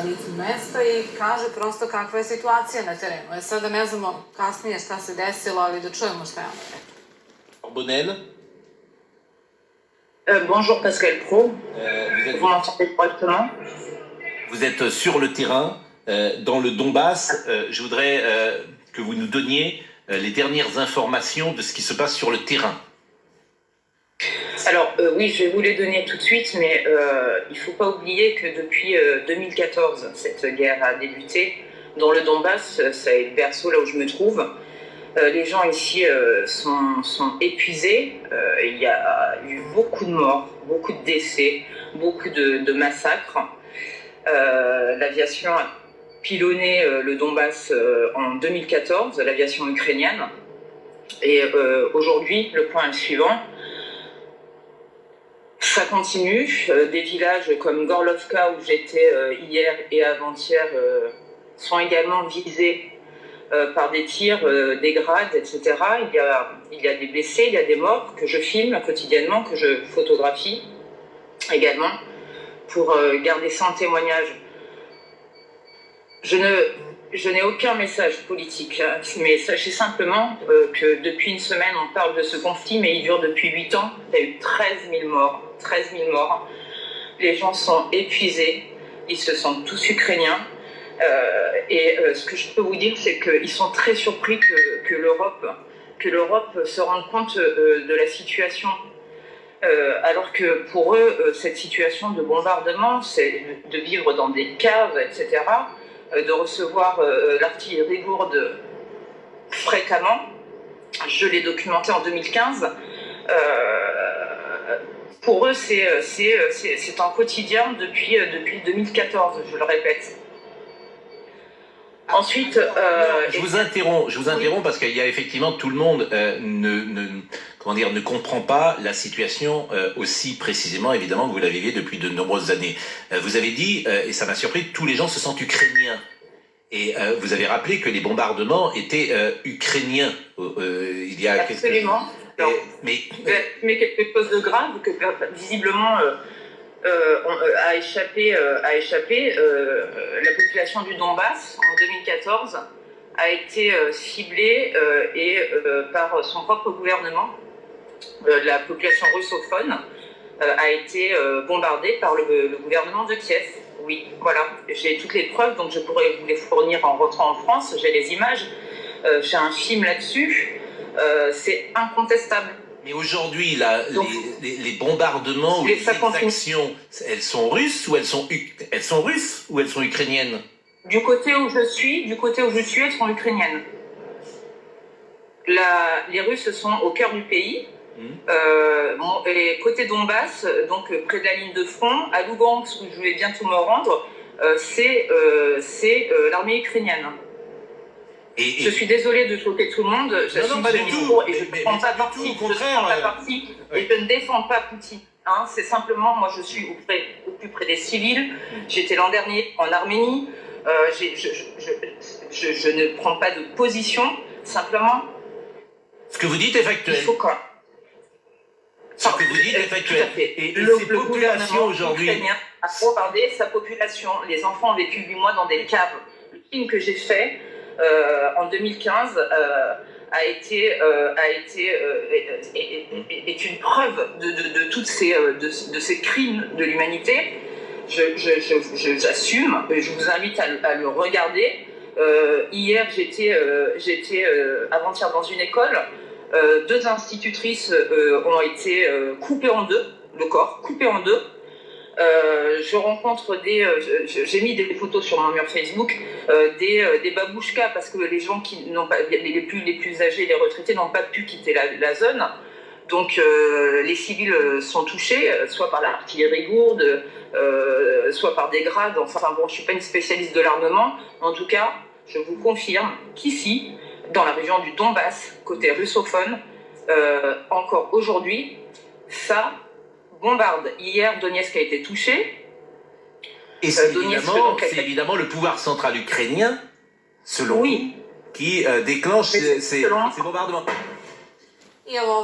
licu mesta i kaže prosto kakva je situacija na terenu. Sada ne znamo kasnije šta se desilo, ali da čujemo šta je ono rekao. Bonnel. Bonjour Pascal Pro, vous m'entendez correctement? Vous êtes sur le terrain, dans le Donbass. Je voudrais que vous nous donniez les dernières informations de ce qui se passe sur le terrain. Alors oui, je vais vous les donner tout de suite, mais il ne faut pas oublier que depuis 2014, cette guerre a débuté. Dans le Donbass, c'est le berceau là où je me trouve. Les gens ici sont épuisés. Il y a eu beaucoup de morts, beaucoup de décès, beaucoup de massacres. L'aviation a pilonné le Donbass en 2014, l'aviation ukrainienne. Et aujourd'hui, le point est le suivant. Ça continue. Des villages comme Gorlovka, où j'étais hier et avant-hier, sont également visés par des tirs, des grades, etc. Il y a des blessés, il y a des morts que je filme quotidiennement, que je photographie également, pour garder ça en témoignage. Je n'ai aucun message politique, hein, mais sachez simplement que depuis une semaine, on parle de ce conflit, mais il dure depuis 8 ans. Il y a eu 13 000 morts. 13 000 morts. Les gens sont épuisés, ils se sentent tous ukrainiens. Ce que je peux vous dire, c'est qu'ils sont très surpris que l'Europe se rende compte de la situation. Alors que pour eux, cette situation de bombardement, c'est de vivre dans des caves, etc., de recevoir l'artillerie lourde fréquemment. Je l'ai documenté en 2015. Pour eux, c'est un quotidien depuis 2014, je le répète. Ensuite, je vous interromps parce qu'il y a effectivement tout le monde ne comprend pas la situation aussi précisément, évidemment, que vous la vivez depuis de nombreuses années. Vous avez dit, et ça m'a surpris, tous les gens se sentent ukrainiens. Et vous avez rappelé que les bombardements étaient ukrainiens. Il y a absolument. Mais quelque chose de grave que visiblement a échappé. La population du Donbass en 2014 a été ciblée par son propre gouvernement. La population russophone a été bombardée par le gouvernement de Kiev. Oui, voilà. J'ai toutes les preuves, donc je pourrais vous les fournir en rentrant en France. J'ai les images. J'ai un film là-dessus. C'est incontestable. Mais aujourd'hui, les bombardements ou les exactions, elles sont russes ou elles sont ukrainiennes? Du côté où je suis, elles sont ukrainiennes. Les Russes sont au cœur du pays. Et côté Donbass, donc près de la ligne de front, à Lugansk, où je vais bientôt me rendre, c'est l'armée ukrainienne. Je suis désolée de choquer tout le monde, j'assume pas le discours et je ne prends pas parti. Et je ne défends pas Poutine. Hein, c'est simplement, moi je suis au plus près des civils. J'étais l'an dernier en Arménie. Je ne prends pas de position, simplement. Ce que vous dites est factuel. Il faut quoi? Ce que vous dites est factuel. Et ces populations aujourd'hui a bombardé sa population. Les enfants ont vécu 8 mois dans des caves. Le film que j'ai fait en 2015 est une preuve de toutes ces crimes de l'humanité. J'assume, je vous invite à le regarder. Hier, j'étais avant-hier dans une école. 2 institutrices ont été coupées en deux, le corps coupé en deux. Je rencontre j'ai mis des photos sur mon mur Facebook, des babouchkas, parce que les gens qui n'ont pas, les plus âgés, les retraités n'ont pas pu quitter la zone. Donc les civils sont touchés, soit par l'artillerie lourde, soit par des grades. Enfin bon, je suis pas une spécialiste de l'armement. En tout cas, je vous confirme qu'ici, dans la région du Donbass, côté russophone, encore aujourd'hui, ça bombarde. Hier, Donetsk a été touché. Et c'est évidemment le pouvoir central ukrainien, selon vous, qui déclenche ces bombardements. I evo